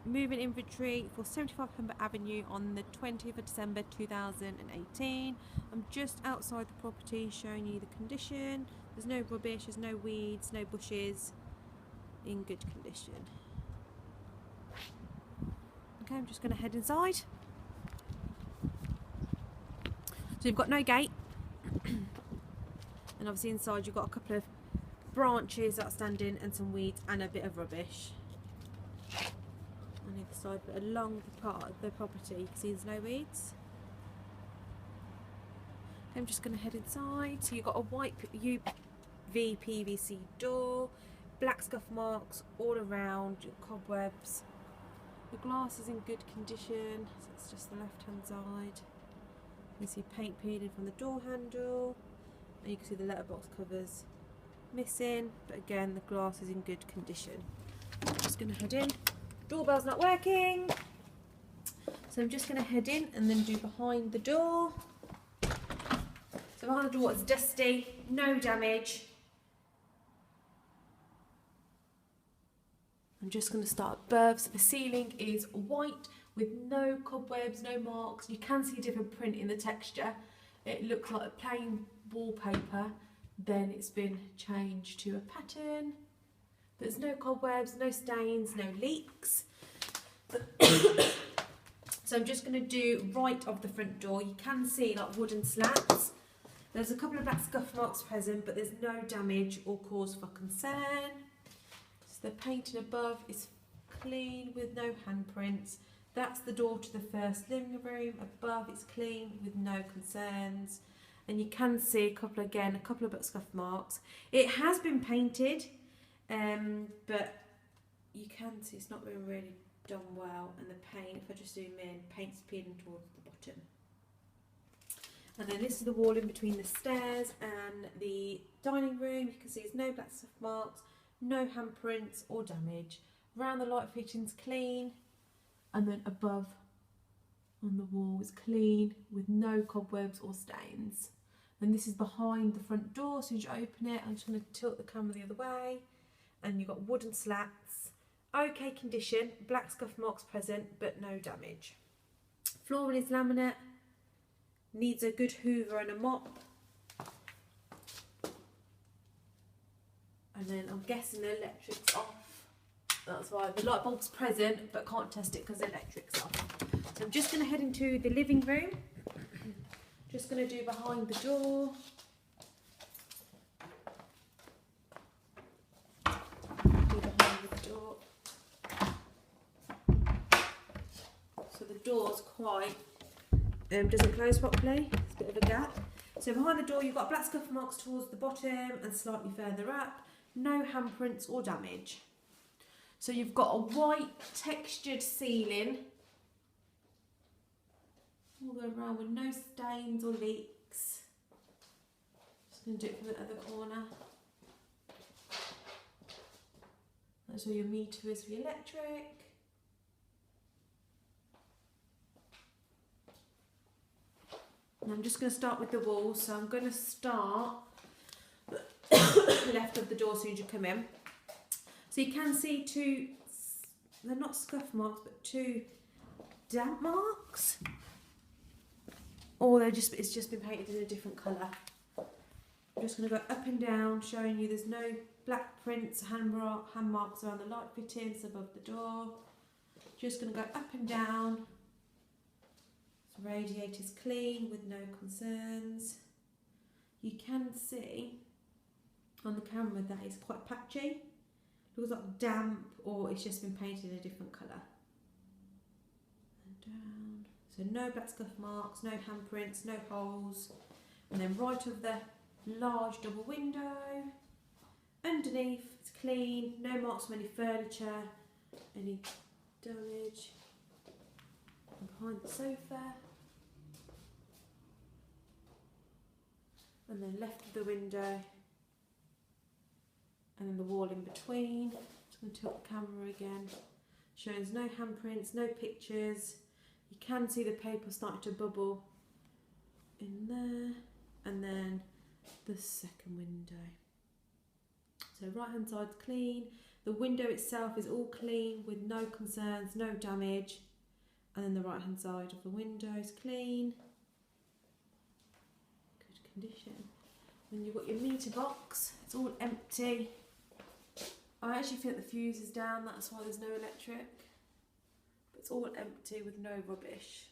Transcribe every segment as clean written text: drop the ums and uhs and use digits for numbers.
moving inventory for 75 Humber Avenue on the 20th of December 2018. I'm just outside the property showing you the condition. There's no rubbish, there's no weeds, no bushes, in good condition. Okay, I'm just going to head inside. So you've got no gate, and obviously inside you've got a couple of branches outstanding and some weeds and a bit of rubbish on either side, but along the part of the property you can see there's no weeds. I'm just going to head inside. So you've got a white UV PVC door, black scuff marks all around, cobwebs. The glass is in good condition, so it's just the left hand side. You can see paint peeling from the door handle, and you can see the letterbox covers missing, but again the glass is in good condition. I'm just going to head in. Doorbell's not working, so I'm just going to head in and then do behind the door. So behind the door it's dusty, no damage. I'm just going to start above. So the ceiling is white with no cobwebs, no marks. You can see a different print in the texture. It looks like a plain wallpaper, then it's been changed to a pattern. There's no cobwebs, no stains, no leaks. So I'm just going to do right of the front door. You can see like wooden slats. There's a couple of black scuff marks present, but there's no damage or cause for concern. So the painting above is clean with no handprints. That's the door to the first living room. Above it's clean with no concerns. And you can see a couple of black scuff marks. It has been painted, but you can see it's not been really done well. And the paint, if I just zoom in, paint's peeling towards the bottom. And then this is the wall in between the stairs and the dining room. You can see there's no black scuff marks, no handprints or damage. Around the light fittings clean, and then above on the wall is clean with no cobwebs or stains. And this is behind the front door, so as you open it, I'm just going to tilt the camera the other way, and you've got wooden slats, okay condition, black scuff marks present but no damage. Flooring is laminate, needs a good hoover and a mop. And then I'm guessing the electric's off. That's why the light bulb's present, but can't test it because the electric's off. So I'm just going to head into the living room. Just going to do behind the door. Do behind the door. So the door's quite, doesn't close properly. It's a bit of a gap. So behind the door you've got black scuff marks towards the bottom and slightly further up. No handprints or damage. So you've got a white textured ceiling all the way around with no stains or leaks. Just going to do it from the other corner. That's where your meter is for your electric. And I'm just going to start with the walls. So I'm going to start left of the door as soon as you come in. So you can see two, they're not scuff marks, but two damp marks. Or it's just been painted in a different colour. I'm just going to go up and down, showing you there's no black prints, hand marks around the light fittings above the door. Just going to go up and down. The radiator's clean with no concerns. You can see on the camera that it's quite patchy. Looks like damp, or it's just been painted in a different colour. And down. So no black scuff marks, no handprints, no holes. And then right of the large double window. Underneath, it's clean, no marks from any furniture, any damage. And behind the sofa. And then left of the window. And then the wall in between. Just going to tilt the camera again. Shows no handprints, no pictures. You can see the paper starting to bubble in there. And then the second window. So right hand side's clean, The window itself is all clean with no concerns, no damage. And then the right hand side of the window is clean. Good condition. Then you've got your meter box, it's all empty. I actually think the fuse is down, that's why there's no electric. But it's all empty with no rubbish.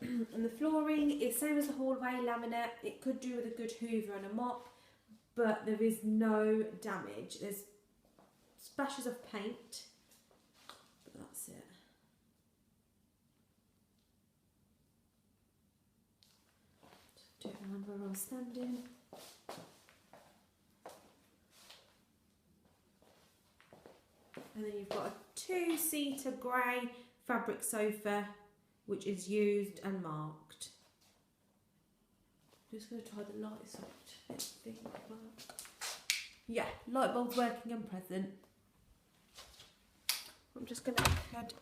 And the flooring is same as the hallway, laminate. It could do with a good hoover and a mop, but there is no damage. There's splashes of paint, but that's it. Do it around where I was standing. And then you've got a 2-seater grey fabric sofa, which is used and marked. I'm just going to try the light switch. Let's think work. Yeah, light bulb's working and present. I'm just going to head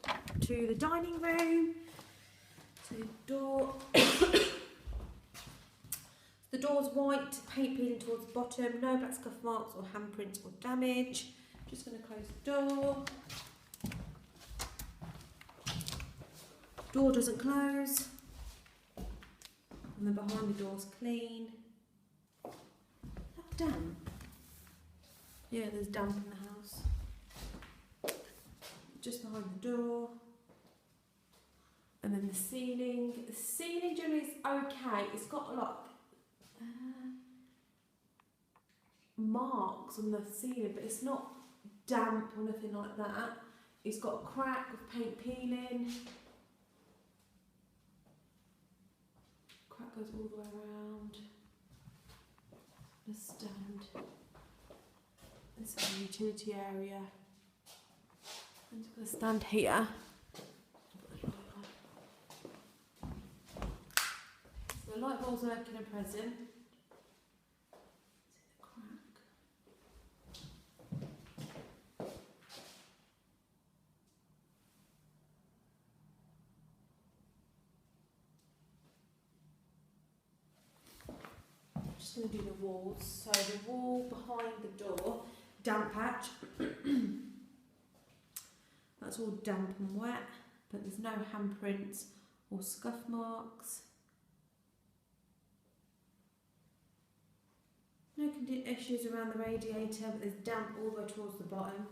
to the dining room. So door. The door's white, paint peeling towards the bottom, no black scuff marks or handprints or damage. Just going to close the door. Door doesn't close. And then behind the door's clean. Is that damp? Yeah, there's damp in the house. Just behind the door. And then the ceiling. The ceiling generally is okay. It's got a lot marks on the ceiling, but it's not damp or nothing like that. It's got a crack of paint peeling. Crack goes all the way around. The stand. This is the utility area. I'm just going to stand here. So the light bulb's working and present. Going to do the walls. So the wall behind the door, damp patch. That's all damp and wet, but there's no handprints or scuff marks. No issues around the radiator, but there's damp all the way towards the bottom.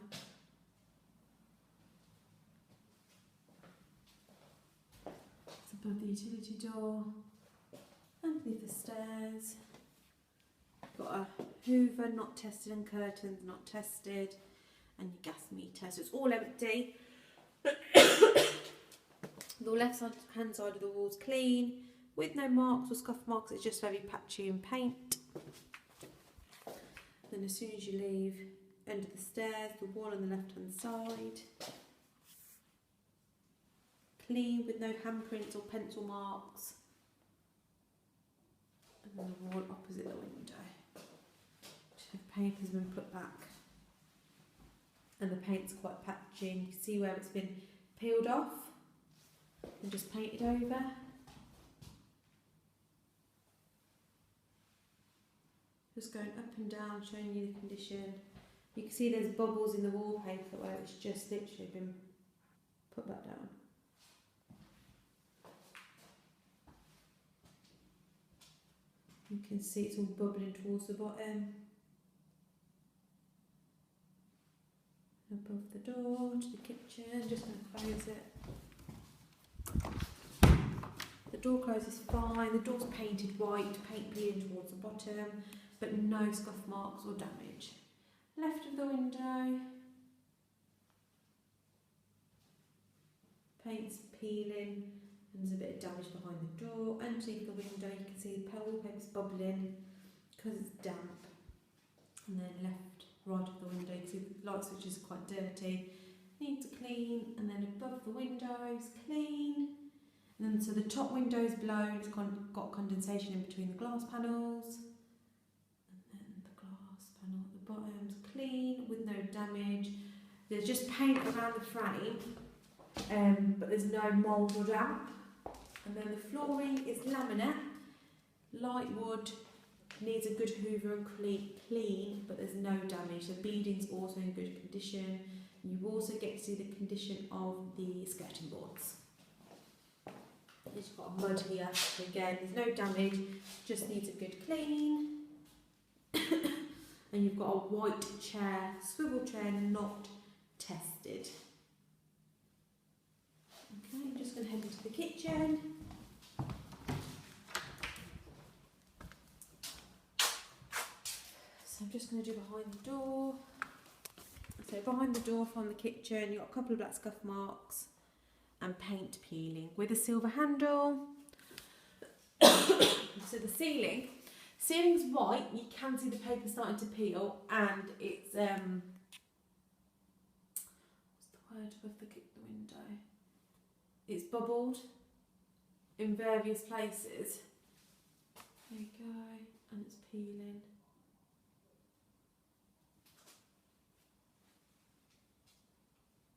It's above the utility door, underneath the stairs. Got a hoover not tested and curtains not tested, and your gas meter, so it's all empty. The left hand side of the wall's clean with no marks or scuff marks, it's just very patchy and paint. Then as soon as you leave, end of the stairs, the wall on the left hand side, clean with no handprints or pencil marks, and then the wall opposite the window. The paint has been put back and the paint's quite patchy, and you can see where it's been peeled off and just painted over. Just going up and down, showing you the condition. You can see there's bubbles in the wallpaper where it's just literally been put back down. You can see it's all bubbling towards the bottom. Above the door to the kitchen, just going to close it. The door closes fine, the door's painted white, paint peeling towards the bottom, but no scuff marks or damage. Left of the window, paint's peeling, and there's a bit of damage behind the door. Underneath the window you can see the wallpaper's bubbling because it's damp. And then left, right of the window, you can see the light switch is quite dirty, needs a clean. And then above the windows, clean. And then so the top window's blown, it's got condensation in between the glass panels. And then the glass panel at the bottom's clean with no damage. There's just paint around the frame, but there's no mould or damp. And then the flooring is laminate, light wood, needs a good hoover and clean, but there's no damage. The beading's also in good condition. You also get to see the condition of the skirting boards. It's got mud here. Again, there's no damage, just needs a good clean. And you've got a white chair, swivel chair, not tested. Okay, I'm just going to head into the kitchen. So I'm just going to do behind the door. So behind the door from the kitchen, you've got a couple of black scuff marks and paint peeling with a silver handle. So the ceiling's white, you can see the paper starting to peel, and it's what's the word above the window? It's bubbled in various places. There you go, and it's peeling.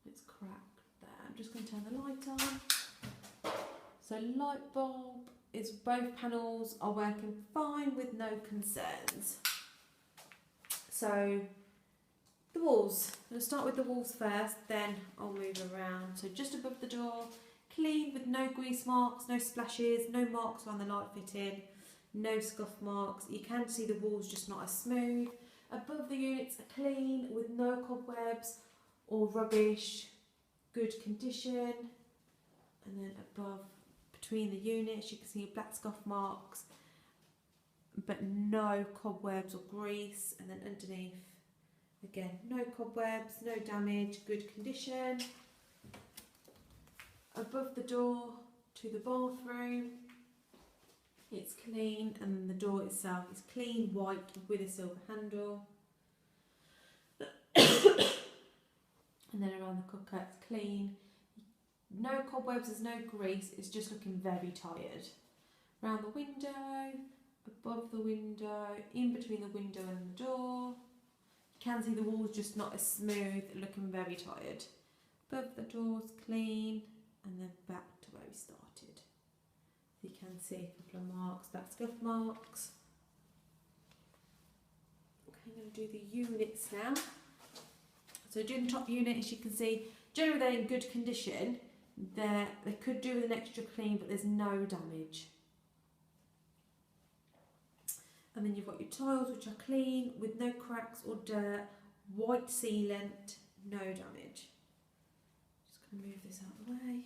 It's cracked there. I'm just going to turn the light on. So light bulb is, both panels are working fine with no concerns. So the walls, I'm going to start with the walls first, then I'll move around. So just above the door, clean with no grease marks, no splashes, no marks on the light fitting, no scuff marks. You can see the walls just not as smooth. Above the units are clean with no cobwebs or rubbish, good condition. And then above, between the units, you can see black scuff marks, but no cobwebs or grease. And then underneath, again, no cobwebs, no damage, good condition. Above the door to the bathroom, it's clean, and then the door itself is clean, white with a silver handle. And then around the cooker, it's clean. No cobwebs, there's no grease, it's just looking very tired. Around the window, above the window, in between the window and the door. You can see the walls just not as smooth, looking very tired. Above the door's clean, and then back to where we started. So you can see a couple of marks, black scuff marks. Okay, I'm going to do the units now. So doing the top unit, as you can see, generally they're in good condition. They could do with an extra clean, but there's no damage. And then you've got your tiles, which are clean, with no cracks or dirt, white sealant, no damage. Just going to move this out of the way.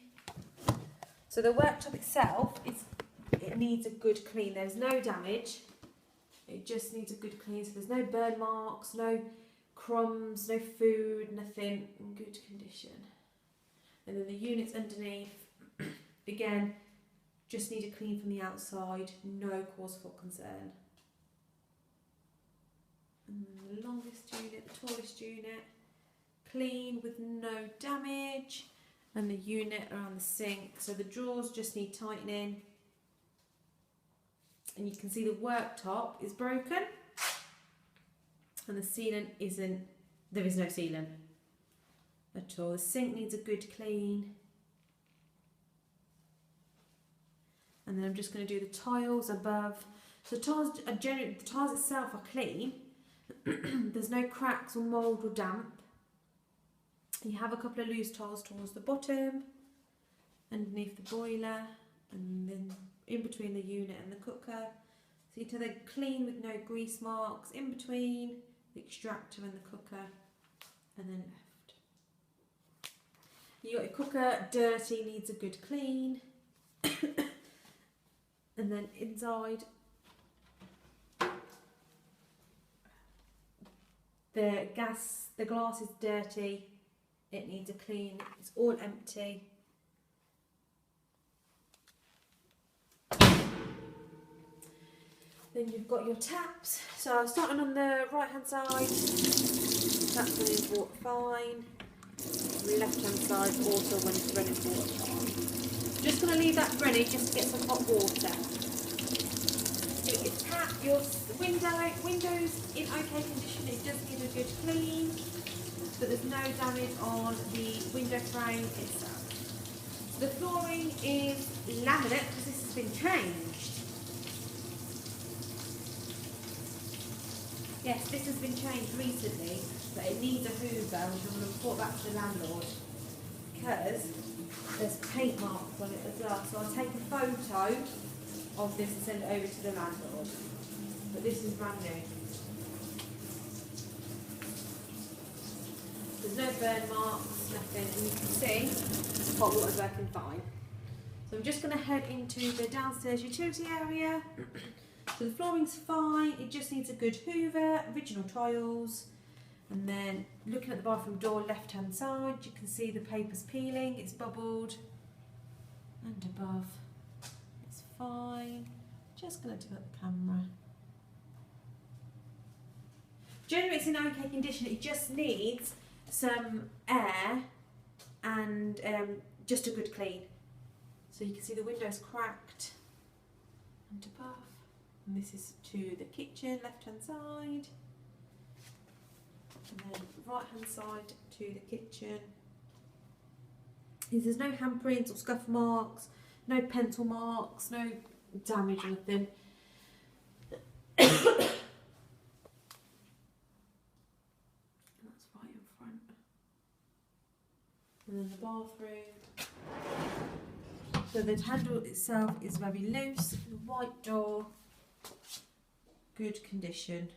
So the worktop itself, it needs a good clean. There's no damage. It just needs a good clean. So there's no burn marks, no crumbs, no food, nothing, in good condition. And then the units underneath, again, just need a clean from the outside, no cause for concern. And then the longest unit, the tallest unit, clean with no damage. And the unit around the sink, so the drawers just need tightening. And you can see the worktop is broken. And the sealant isn't, there is no sealant at all. The sink needs a good clean. And then I'm just going to do the tiles above. So tiles are generally, the tiles itself are clean. There's no cracks or mould or damp. You have a couple of loose tiles towards the bottom, underneath the boiler, and then in between the unit and the cooker. So you can they're clean with no grease marks, in between the extractor and the cooker, and then left. You got your cooker dirty, needs a good clean. And then inside, the glass is dirty, it needs a clean, it's all empty. Then you've got your taps. So starting on the right hand side, taps running water fine. Left hand side also when it's running water fine. Just going to leave that running just to get some hot water. Your tap, your windows in okay condition, it does need a good clean, but there's no damage on the window frame itself. The flooring is laminate because this has been changed. Yes, this has been changed recently, but it needs a hoover, which I'm going to report back to the landlord, because there's paint marks on it as well. So I'll take a photo of this and send it over to the landlord. But this is brand new. There's no burn marks, nothing, and you can see hot water's working fine. So I'm just going to head into the downstairs utility area. So the flooring's fine, it just needs a good hoover, original tiles, and then looking at the bathroom door left hand side, you can see the paper's peeling, it's bubbled, and above it's fine. Just going to tilt the camera. Generally it's in okay condition, it just needs some air and just a good clean. So you can see the window's cracked and above. And this is to the kitchen, left hand side, and then right hand side to the kitchen. There's no handprints or scuff marks, no pencil marks, no damage or nothing. That's right in front. And then the bathroom. So the handle itself is very loose, the white door, good condition.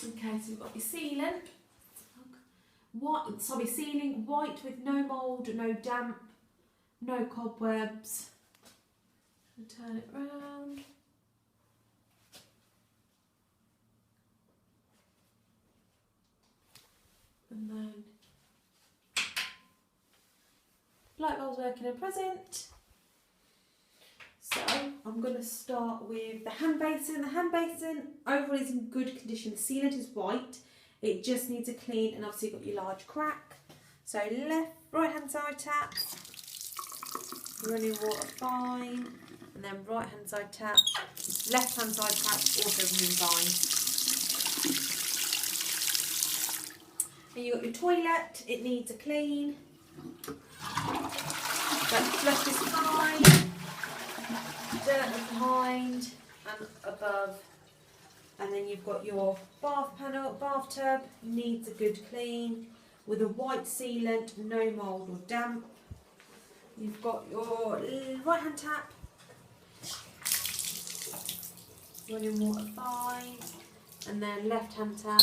Okay, so we've got your ceiling. Ceiling white with no mould, no damp, no cobwebs. And turn it round. And then light bulbs working and present. So I'm going to start with the hand basin. The hand basin overall is in good condition. The sealant is white. It just needs a clean, and obviously you've got your large crack. So right hand side tap, running water fine, and then right hand side tap, left hand side tap also running fine. And you've got your toilet, it needs a clean. But flush is fine. Dirt behind and above. And then you've got your bathtub, needs a good clean. With a white sealant, no mould or damp. You've got your right hand tap. Running water fine. And then left hand tap.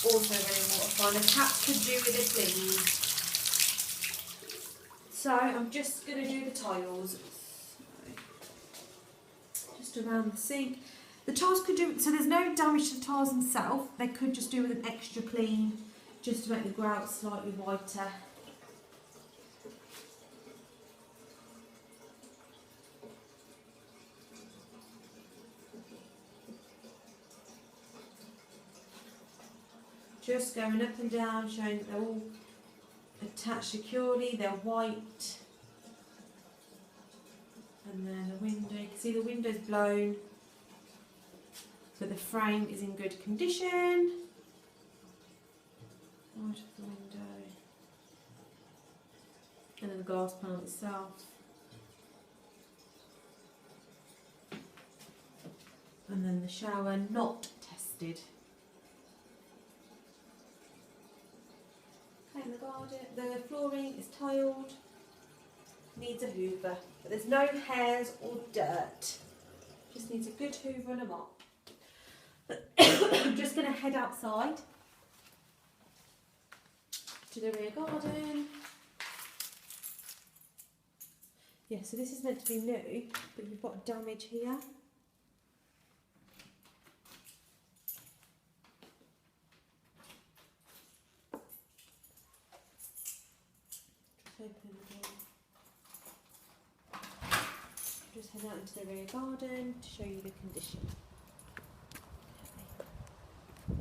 Also running water fine. The tap could do with a clean. So I'm just going to do the tiles. Just around the sink. The tiles could do, so there's no damage to the tiles themselves. They could just do with an extra clean, just to make the grout slightly whiter. Just going up and down, showing that they're all attached securely, they're white. And then the window, you can see the window's blown, but the frame is in good condition. Right of the window. And then the glass panel itself. And then the shower, not tested. Okay, in the garden, the flooring is tiled, needs a hoover, but there's no hairs or dirt. Just needs a good hoover and a mop. I'm just going to head outside to the rear garden. Yeah, so this is meant to be new, but you've got damage here. Open the door. Just head out into the rear garden to show you the condition.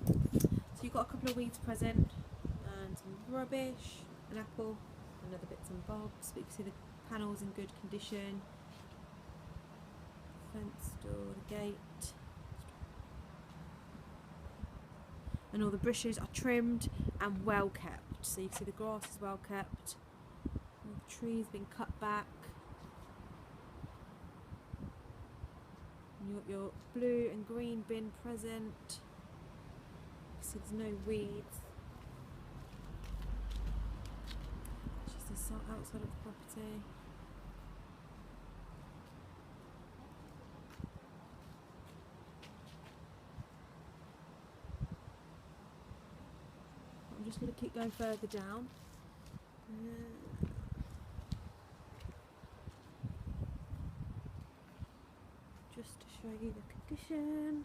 Okay. So you've got a couple of weeds present and some rubbish, an apple, and other bits and bobs, but you can see the panels in good condition. Fence door, the gate. And all the bushes are trimmed and well kept. So you can see the grass is well kept. The trees been cut back. You've got your blue and green bin present. See, there's no weeds. It's just the outside of the property. I'm just going to keep going further down. Just to show you the condition.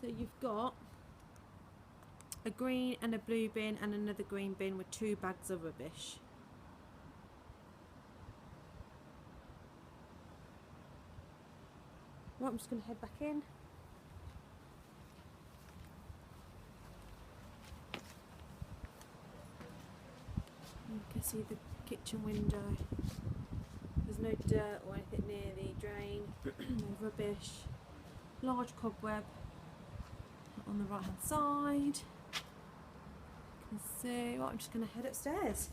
So you've got a green and a blue bin and another green bin with 2 bags of rubbish. Right, I'm just going to head back in. You can see the kitchen window. There's no dirt or anything near the drain, no rubbish. Large cobweb on the right hand side. You can see, well, I'm just going to head upstairs.